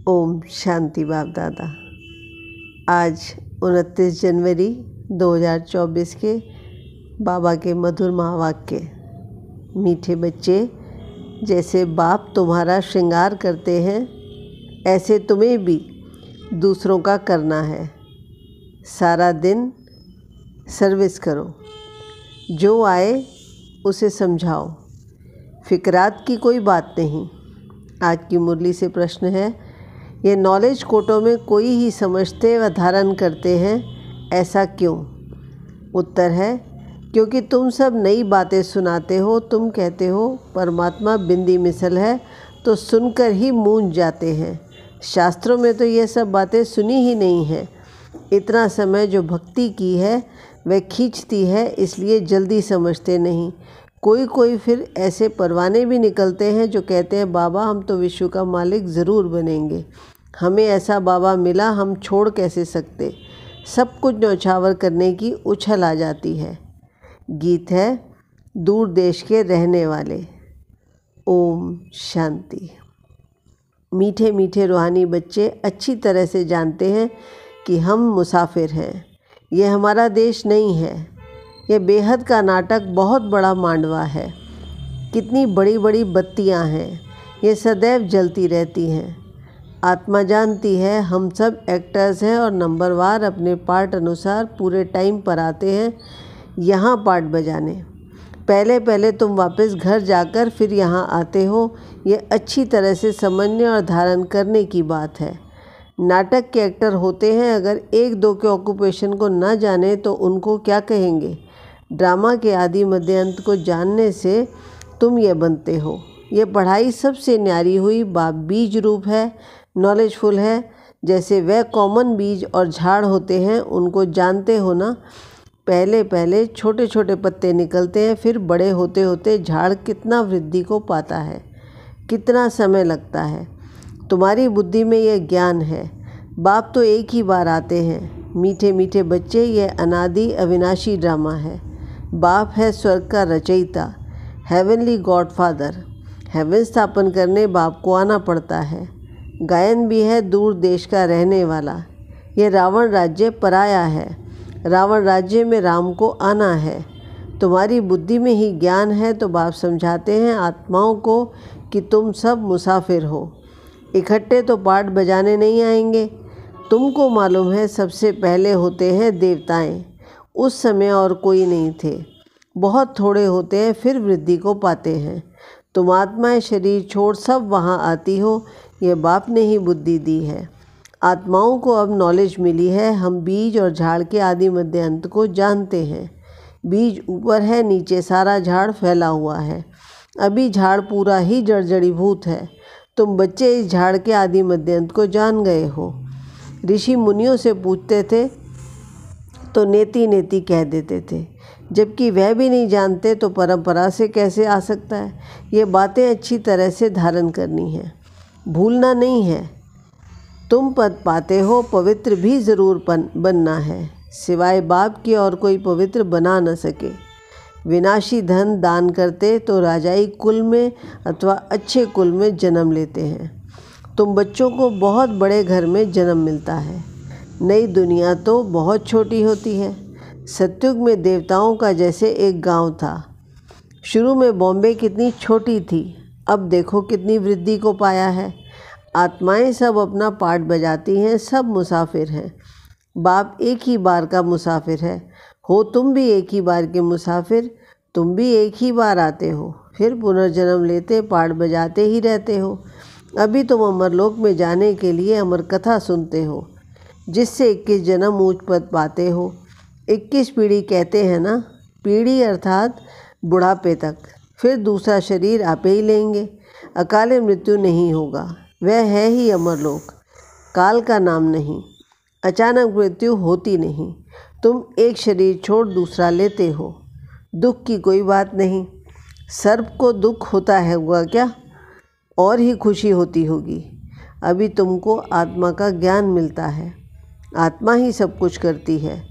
ओम शांति बाप दादा। आज 29 जनवरी 2024 के बाबा के मधुर महावाक्य। मीठे बच्चे, जैसे बाप तुम्हारा श्रृंगार करते हैं ऐसे तुम्हें भी दूसरों का करना है। सारा दिन सर्विस करो, जो आए उसे समझाओ, फिक्रात की कोई बात नहीं। आज की मुरली से प्रश्न है, ये नॉलेज कोटों में कोई ही समझते व धारण करते हैं, ऐसा क्यों? उत्तर है, क्योंकि तुम सब नई बातें सुनाते हो। तुम कहते हो परमात्मा बिंदी मिसल है, तो सुनकर ही मूंझ जाते हैं। शास्त्रों में तो ये सब बातें सुनी ही नहीं हैं। इतना समय जो भक्ति की है वह खींचती है, इसलिए जल्दी समझते नहीं। कोई फिर ऐसे परवाने भी निकलते हैं जो कहते हैं बाबा हम तो विश्व का मालिक ज़रूर बनेंगे, हमें ऐसा बाबा मिला, हम छोड़ कैसे सकते। सब कुछ न्यौछावर करने की उछल आ जाती है। गीत है दूर देश के रहने वाले। ओम शांति। मीठे मीठे रूहानी बच्चे अच्छी तरह से जानते हैं कि हम मुसाफिर हैं। यह हमारा देश नहीं है। यह बेहद का नाटक बहुत बड़ा मांडवा है। कितनी बड़ी बड़ी बत्तियां हैं, ये सदैव जलती रहती हैं। आत्मा जानती है हम सब एक्टर्स हैं और नंबरवार अपने पार्ट अनुसार पूरे टाइम पर आते हैं यहाँ पार्ट बजाने। पहले तुम वापस घर जाकर फिर यहाँ आते हो। ये अच्छी तरह से समझने और धारण करने की बात है। नाटक के एक्टर होते हैं, अगर एक दो के ऑक्यूपेशन को न जाने तो उनको क्या कहेंगे। ड्रामा के आदि मध्य अंत को जानने से तुम ये बनते हो। ये पढ़ाई सबसे न्यारी हुई। बाप बीज रूप है, नॉलेजफुल है। जैसे वह कॉमन बीज और झाड़ होते हैं, उनको जानते हो ना। पहले छोटे छोटे पत्ते निकलते हैं, फिर बड़े होते होते झाड़ कितना वृद्धि को पाता है, कितना समय लगता है। तुम्हारी बुद्धि में यह ज्ञान है। बाप तो एक ही बार आते हैं। मीठे मीठे बच्चे, यह अनादि अविनाशी ड्रामा है। बाप है स्वर्ग का रचयिता, हेवनली गॉडफादर। हेवन स्थापन करने बाप को आना पड़ता है। गायन भी है दूर देश का रहने वाला। यह रावण राज्य पराया है। रावण राज्य में राम को आना है। तुम्हारी बुद्धि में ही ज्ञान है, तो बाप समझाते हैं आत्माओं को कि तुम सब मुसाफिर हो। इकट्ठे तो पार्ट बजाने नहीं आएंगे। तुमको मालूम है सबसे पहले होते हैं देवताएं। उस समय और कोई नहीं थे। बहुत थोड़े होते हैं, फिर वृद्धि को पाते हैं। तुम आत्माएं शरीर छोड़ सब वहाँ आती हो। ये बाप ने ही बुद्धि दी है। आत्माओं को अब नॉलेज मिली है। हम बीज और झाड़ के आदि मध्य अंत को जानते हैं। बीज ऊपर है, नीचे सारा झाड़ फैला हुआ है। अभी झाड़ पूरा ही जड़जड़ीभूत है। तुम बच्चे इस झाड़ के आदि मध्य अंत को जान गए हो। ऋषि मुनियों से पूछते थे तो नेति नेति कह देते थे, जबकि वह भी नहीं जानते तो परंपरा से कैसे आ सकता है। ये बातें अच्छी तरह से धारण करनी है, भूलना नहीं है। तुम पद पाते हो, पवित्र भी ज़रूर बनना है। सिवाय बाप की और कोई पवित्र बना न सके। विनाशी धन दान करते तो राजाई कुल में अथवा अच्छे कुल में जन्म लेते हैं। तुम बच्चों को बहुत बड़े घर में जन्म मिलता है। नई दुनिया तो बहुत छोटी होती है। सतयुग में देवताओं का जैसे एक गांव था। शुरू में बॉम्बे कितनी छोटी थी, अब देखो कितनी वृद्धि को पाया है। आत्माएं सब अपना पार्ट बजाती हैं, सब मुसाफिर हैं। बाप एक ही बार का मुसाफिर है। हो तुम भी एक ही बार के मुसाफिर। तुम भी एक ही बार आते हो, फिर पुनर्जन्म लेते पार्ट बजाते ही रहते हो। अभी तुम अमरलोक में जाने के लिए अमर कथा सुनते हो, जिससे 21 जन्म ऊंच पद पाते हो। 21 पीढ़ी कहते हैं ना, पीढ़ी अर्थात बुढ़ापे तक। फिर दूसरा शरीर आपे ही लेंगे। अकाले मृत्यु नहीं होगा, वह है ही अमरलोक। काल का नाम नहीं, अचानक मृत्यु होती नहीं। तुम एक शरीर छोड़ दूसरा लेते हो। दुख की कोई बात नहीं। सर्प को दुख होता है हुआ क्या, और ही खुशी होती होगी। अभी तुमको आत्मा का ज्ञान मिलता है। आत्मा ही सब कुछ करती है।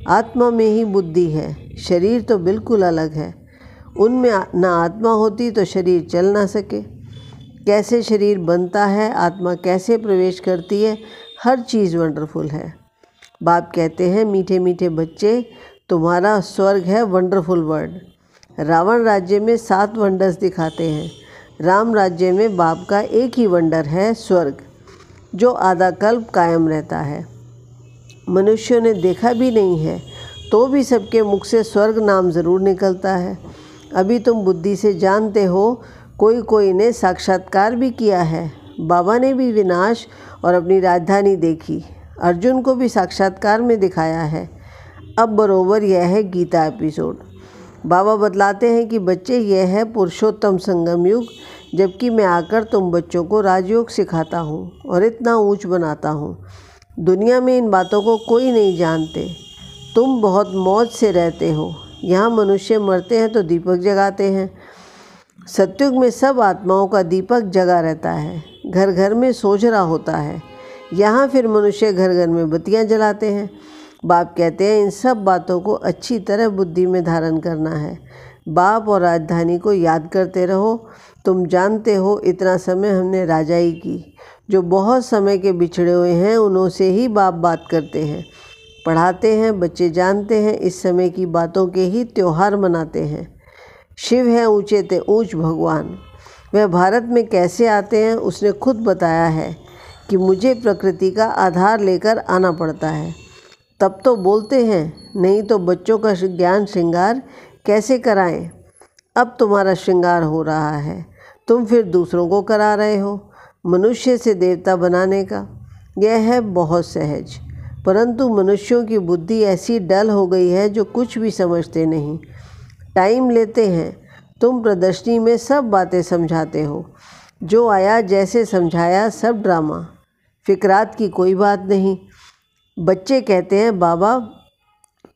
आत्मा में ही बुद्धि है। शरीर तो बिल्कुल अलग है। उनमें ना आत्मा होती तो शरीर चल ना सके। कैसे शरीर बनता है, आत्मा कैसे प्रवेश करती है, हर चीज़ वंडरफुल है। बाप कहते हैं, मीठे मीठे बच्चे, तुम्हारा स्वर्ग है वंडरफुल वर्ल्ड। रावण राज्य में 7 वंडर्स दिखाते हैं। राम राज्य में बाप का एक ही वंडर है, स्वर्ग, जो आधा कल्प कायम रहता है। मनुष्यों ने देखा भी नहीं है तो भी सबके मुख से स्वर्ग नाम ज़रूर निकलता है। अभी तुम बुद्धि से जानते हो, कोई कोई ने साक्षात्कार भी किया है। बाबा ने भी विनाश और अपनी राजधानी देखी। अर्जुन को भी साक्षात्कार में दिखाया है। अब बरोबर यह है गीता एपिसोड। बाबा बतलाते हैं कि बच्चे, यह है पुरुषोत्तम संगम युग, जबकि मैं आकर तुम बच्चों को राजयोग सिखाता हूँ और इतना ऊंच बनाता हूँ। दुनिया में इन बातों को कोई नहीं जानते। तुम बहुत मौज से रहते हो। यहाँ मनुष्य मरते हैं तो दीपक जगाते हैं। सतयुग में सब आत्माओं का दीपक जगा रहता है, घर घर में सोझरा होता है। यहाँ फिर मनुष्य घर घर में बत्तियाँ जलाते हैं। बाप कहते हैं, इन सब बातों को अच्छी तरह बुद्धि में धारण करना है। बाप और राजधानी को याद करते रहो। तुम जानते हो, इतना समय हमने राजाई की। जो बहुत समय के बिछड़े हुए हैं, उन्हों से ही बाप बात करते हैं, पढ़ाते हैं। बच्चे जानते हैं, इस समय की बातों के ही त्यौहार मनाते हैं। शिव है ऊंचे ते ऊंच भगवान। वह भारत में कैसे आते हैं, उसने खुद बताया है कि मुझे प्रकृति का आधार लेकर आना पड़ता है। तब तो बोलते हैं, नहीं तो बच्चों का ज्ञान श्रृंगार कैसे कराएं। अब तुम्हारा श्रृंगार हो रहा है, तुम फिर दूसरों को करा रहे हो। मनुष्य से देवता बनाने का यह है बहुत सहज, परंतु मनुष्यों की बुद्धि ऐसी डल हो गई है जो कुछ भी समझते नहीं। टाइम लेते हैं। तुम प्रदर्शनी में सब बातें समझाते हो। जो आया जैसे समझाया, सब ड्रामा, फिक्रात की कोई बात नहीं। बच्चे कहते हैं, बाबा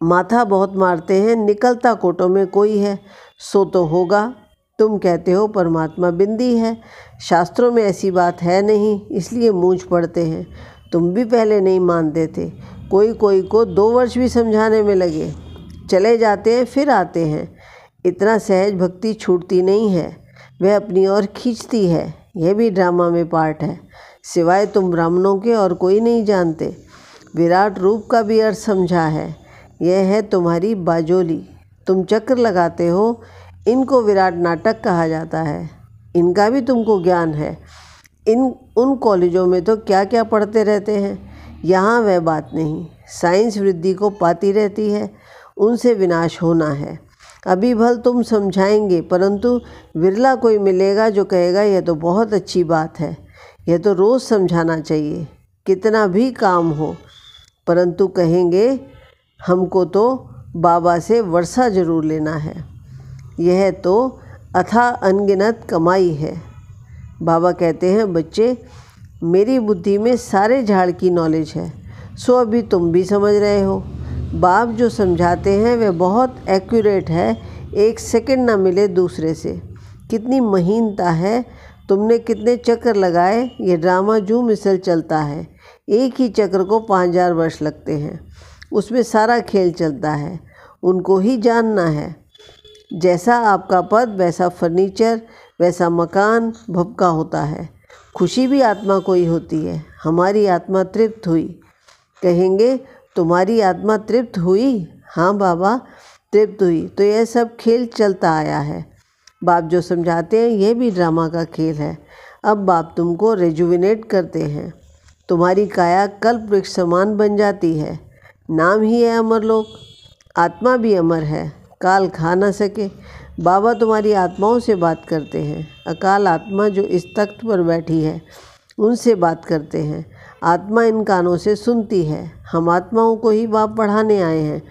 माथा बहुत मारते हैं, निकलता कोटों में कोई है, सो तो होगा। तुम कहते हो परमात्मा बिंदी है। शास्त्रों में ऐसी बात है नहीं, इसलिए मूंछ पड़ते हैं। तुम भी पहले नहीं मानते थे। कोई कोई को 2 वर्ष भी समझाने में लगे, चले जाते हैं फिर आते हैं। इतना सहज भक्ति छूटती नहीं है, वह अपनी ओर खींचती है। यह भी ड्रामा में पार्ट है। सिवाय तुम ब्राह्मणों के और कोई नहीं जानते। विराट रूप का भी अर्थ समझा है। यह है तुम्हारी बाजोली। तुम चक्र लगाते हो, इनको विराट नाटक कहा जाता है। इनका भी तुमको ज्ञान है। उन कॉलेजों में तो क्या क्या पढ़ते रहते हैं, यहाँ वह बात नहीं। साइंस वृद्धि को पाती रहती है, उनसे विनाश होना है। अभी भल तुम समझाएंगे, परंतु विरला कोई मिलेगा जो कहेगा यह तो बहुत अच्छी बात है, यह तो रोज़ समझाना चाहिए, कितना भी काम हो। परंतु कहेंगे, हमको तो बाबा से वर्षा जरूर लेना है। यह तो अथाह अनगिनत कमाई है। बाबा कहते हैं, बच्चे मेरी बुद्धि में सारे झाड़ की नॉलेज है, सो अभी तुम भी समझ रहे हो। बाप जो समझाते हैं वह बहुत एक्यूरेट है, 1 सेकंड ना मिले दूसरे से। कितनी महीनता है। तुमने कितने चक्कर लगाए, ये ड्रामा जूं मिसल चलता है। एक ही चक्र को 5000 वर्ष लगते हैं, उसमें सारा खेल चलता है। उनको ही जानना है। जैसा आपका पद वैसा फर्नीचर, वैसा मकान भपका होता है। खुशी भी आत्मा को ही होती है। हमारी आत्मा तृप्त हुई। कहेंगे, तुम्हारी आत्मा तृप्त हुई? हाँ बाबा, तृप्त हुई। तो यह सब खेल चलता आया है। बाप जो समझाते हैं, यह भी ड्रामा का खेल है। अब बाप तुमको रेजुविनेट करते हैं। तुम्हारी काया कल्प वृक्ष समान बन जाती है। नाम ही है अमरलोक। आत्मा भी अमर है, काल खा न सके। बाबा तुम्हारी आत्माओं से बात करते हैं। अकाल आत्मा जो इस तख्त पर बैठी है, उनसे बात करते हैं। आत्मा इन कानों से सुनती है। हम आत्माओं को ही बाप पढ़ाने आए हैं।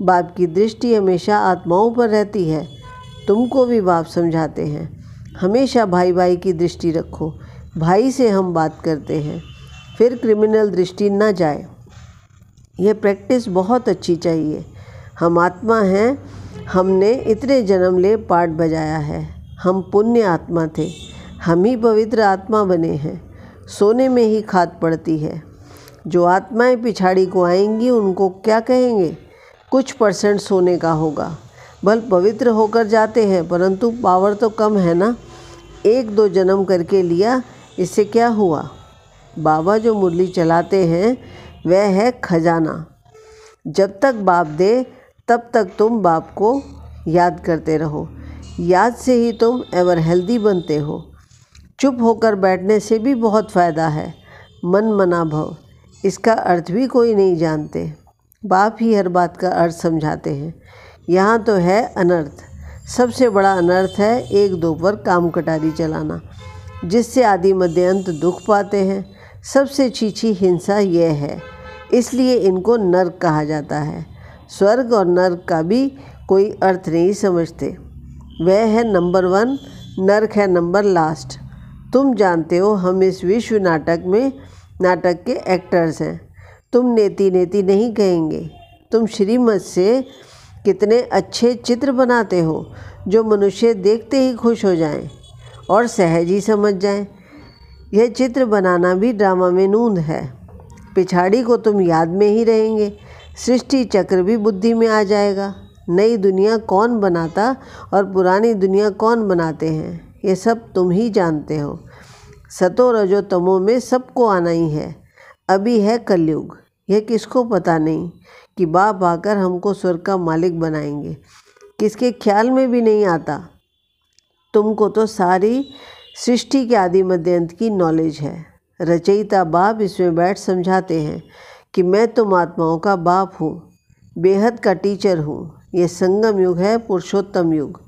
बाप की दृष्टि हमेशा आत्माओं पर रहती है। तुमको भी बाप समझाते हैं, हमेशा भाई भाई की दृष्टि रखो। भाई से हम बात करते हैं, फिर क्रिमिनल दृष्टि न जाए। यह प्रैक्टिस बहुत अच्छी चाहिए। हम आत्मा हैं, हमने इतने जन्म ले पाठ बजाया है। हम पुण्य आत्मा थे, हम ही पवित्र आत्मा बने हैं। सोने में ही खाद पड़ती है। जो आत्माएं पिछाड़ी को आएंगी, उनको क्या कहेंगे? कुछ % सोने का होगा। भल पवित्र होकर जाते हैं, परंतु पावर तो कम है ना। एक दो जन्म करके लिया, इससे क्या हुआ। बाबा जो मुरली चलाते हैं वह है खजाना। जब तक बाप दे तब तक तुम बाप को याद करते रहो। याद से ही तुम एवर हेल्दी बनते हो। चुप होकर बैठने से भी बहुत फ़ायदा है। मन मना भव, इसका अर्थ भी कोई नहीं जानते। बाप ही हर बात का अर्थ समझाते हैं। यहाँ तो है अनर्थ। सबसे बड़ा अनर्थ है एक दो पर काम कटारी चलाना, जिससे आदि मध्य अंत दुख पाते हैं। सबसे छीछी हिंसा यह है, इसलिए इनको नर्क कहा जाता है। स्वर्ग और नर्क का भी कोई अर्थ नहीं समझते। वह है नंबर 1, नर्क है नंबर लास्ट। तुम जानते हो हम इस विश्व नाटक के एक्टर्स हैं। तुम नेति नेति नहीं कहेंगे। तुम श्रीमत से कितने अच्छे चित्र बनाते हो जो मनुष्य देखते ही खुश हो जाएं और सहज ही समझ जाएं। यह चित्र बनाना भी ड्रामा में नूंद है। पिछाड़ी को तुम याद में ही रहेंगे। सृष्टि चक्र भी बुद्धि में आ जाएगा। नई दुनिया कौन बनाता और पुरानी दुनिया कौन बनाते हैं, ये सब तुम ही जानते हो। सतो रजो तमो में सबको आना ही है। अभी है कलयुग। यह किसको पता नहीं कि बाप आकर हमको स्वर्ग का मालिक बनाएंगे। किसके ख्याल में भी नहीं आता। तुमको तो सारी सृष्टि के आदि मध्यांत की नॉलेज है। रचयिता बाप इसमें बैठ समझाते हैं कि मैं तुम आत्माओं का बाप हूँ, बेहद का टीचर हूँ। यह संगम युग है, पुरुषोत्तम युग।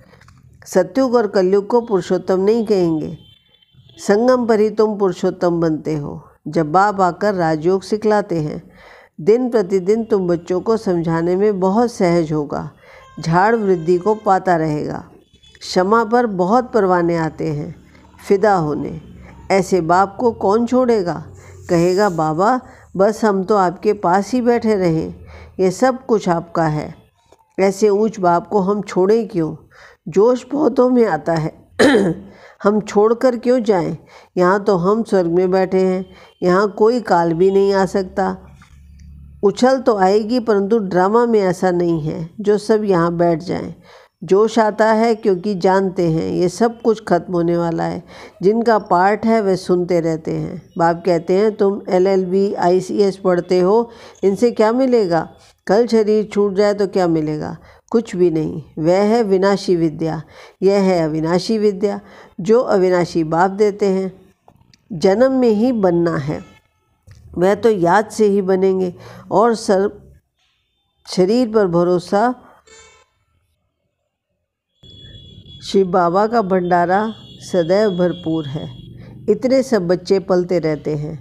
सतयुग और कलयुग को पुरुषोत्तम नहीं कहेंगे। संगम पर ही तुम पुरुषोत्तम बनते हो। जब बाप आकर राजयोग सिखलाते हैं, दिन प्रतिदिन तुम बच्चों को समझाने में बहुत सहज होगा। झाड़ वृद्धि को पाता रहेगा। क्षमा पर बहुत परवाने आते हैं, फिदा होने। ऐसे बाप को कौन छोड़ेगा। कहेगा बाबा बस हम तो आपके पास ही बैठे रहें, ये सब कुछ आपका है। ऐसे ऊंच बाप को हम छोड़ें क्यों। जोश बहुतों में आता है हम छोड़कर क्यों जाएं। यहाँ तो हम स्वर्ग में बैठे हैं। यहाँ कोई काल भी नहीं आ सकता। उछल तो आएगी, परंतु ड्रामा में ऐसा नहीं है जो सब यहाँ बैठ जाएं। जोश आता है क्योंकि जानते हैं ये सब कुछ खत्म होने वाला है। जिनका पार्ट है वे सुनते रहते हैं। बाप कहते हैं तुम LLB ICS पढ़ते हो, इनसे क्या मिलेगा। कल शरीर छूट जाए तो क्या मिलेगा, कुछ भी नहीं। वह है विनाशी विद्या, यह है अविनाशी विद्या जो अविनाशी बाप देते हैं। जन्म में ही बनना है, वह तो याद से ही बनेंगे। और शरीर पर भरोसा। शिव बाबा का भंडारा सदैव भरपूर है। इतने सब बच्चे पलते रहते हैं,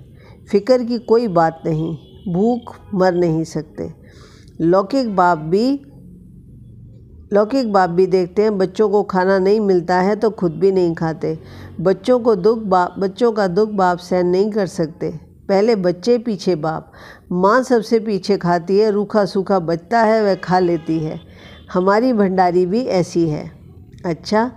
फिक्र की कोई बात नहीं, भूख मर नहीं सकते। लौकिक बाप भी देखते हैं बच्चों को खाना नहीं मिलता है तो खुद भी नहीं खाते। बच्चों का दुख बाप सहन नहीं कर सकते। पहले बच्चे पीछे बाप। माँ सबसे पीछे खाती है, रूखा सूखा बचता है वह खा लेती है। हमारी भंडारी भी ऐसी है। अच्छा,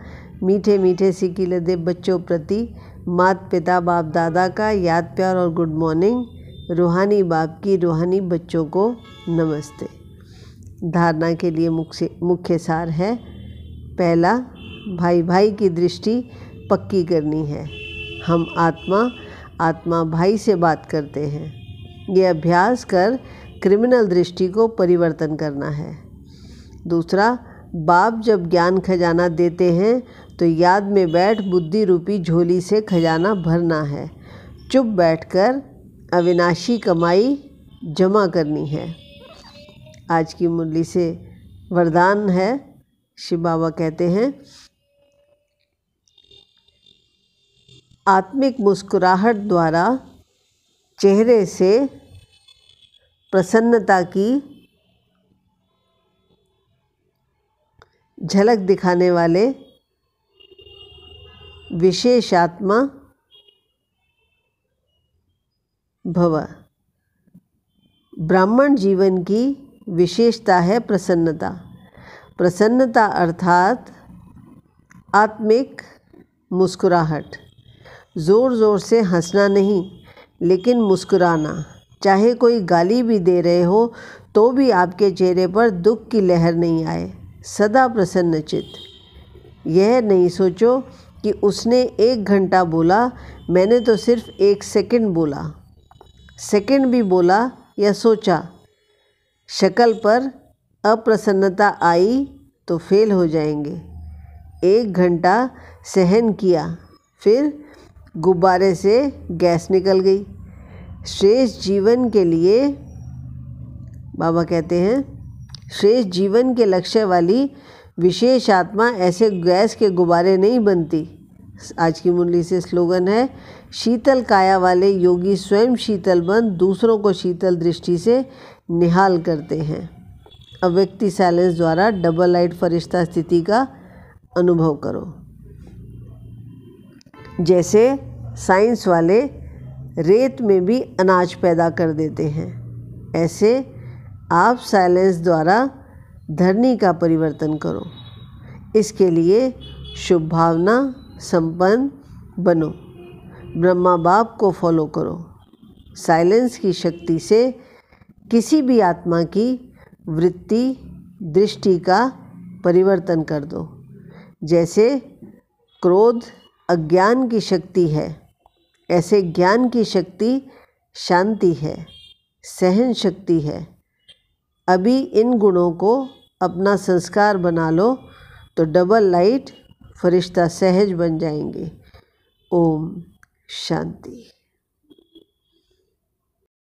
मीठे मीठे सिकी लदे बच्चों प्रति माता पिता बाप दादा का याद प्यार और गुड मॉर्निंग। रूहानी बाप की रूहानी बच्चों को नमस्ते। धारणा के लिए मुख्य सार है। पहला, भाई भाई की दृष्टि पक्की करनी है। हम आत्मा भाई से बात करते हैं। ये अभ्यास कर क्रिमिनल दृष्टि को परिवर्तन करना है। दूसरा, बाप जब ज्ञान खजाना देते हैं तो याद में बैठ बुद्धि रूपी झोली से खजाना भरना है। चुप बैठकर अविनाशी कमाई जमा करनी है। आज की मुरली से वरदान है। शिव बाबा कहते हैं, आत्मिक मुस्कुराहट द्वारा चेहरे से प्रसन्नता की झलक दिखाने वाले विशेष आत्मा भव। ब्राह्मण जीवन की विशेषता है प्रसन्नता। प्रसन्नता अर्थात आत्मिक मुस्कुराहट। ज़ोर ज़ोर से हंसना नहीं, लेकिन मुस्कुराना। चाहे कोई गाली भी दे रहे हो तो भी आपके चेहरे पर दुख की लहर नहीं आए। सदा प्रसन्नचित्त। यह नहीं सोचो कि उसने 1 घंटा बोला, मैंने तो सिर्फ 1 सेकंड बोला। सेकंड भी बोला या सोचा, शक्ल पर अप्रसन्नता आई तो फेल हो जाएंगे। 1 घंटा सहन किया, फिर गुब्बारे से गैस निकल गई। श्रेष्ठ जीवन के लिए बाबा कहते हैं, श्रेष्ठ जीवन के लक्ष्य वाली विशेष आत्मा ऐसे गैस के गुब्बारे नहीं बनती। आज की मुरली से स्लोगन है, शीतल काया वाले योगी स्वयं शीतल बन दूसरों को शीतल दृष्टि से निहाल करते हैं। अव्यक्ति साइलेंस द्वारा डबल लाइट फरिश्ता स्थिति का अनुभव करो। जैसे साइंस वाले रेत में भी अनाज पैदा कर देते हैं, ऐसे आप साइलेंस द्वारा धरनी का परिवर्तन करो। इसके लिए शुभ भावना संपन्न बनो। ब्रह्मा बाप को फॉलो करो। साइलेंस की शक्ति से किसी भी आत्मा की वृत्ति दृष्टि का परिवर्तन कर दो। जैसे क्रोध अज्ञान की शक्ति है, ऐसे ज्ञान की शक्ति शांति है, सहन शक्ति है। अभी इन गुणों को अपना संस्कार बना लो तो डबल लाइट फरिश्ता सहज बन जाएंगे। ओम शांति।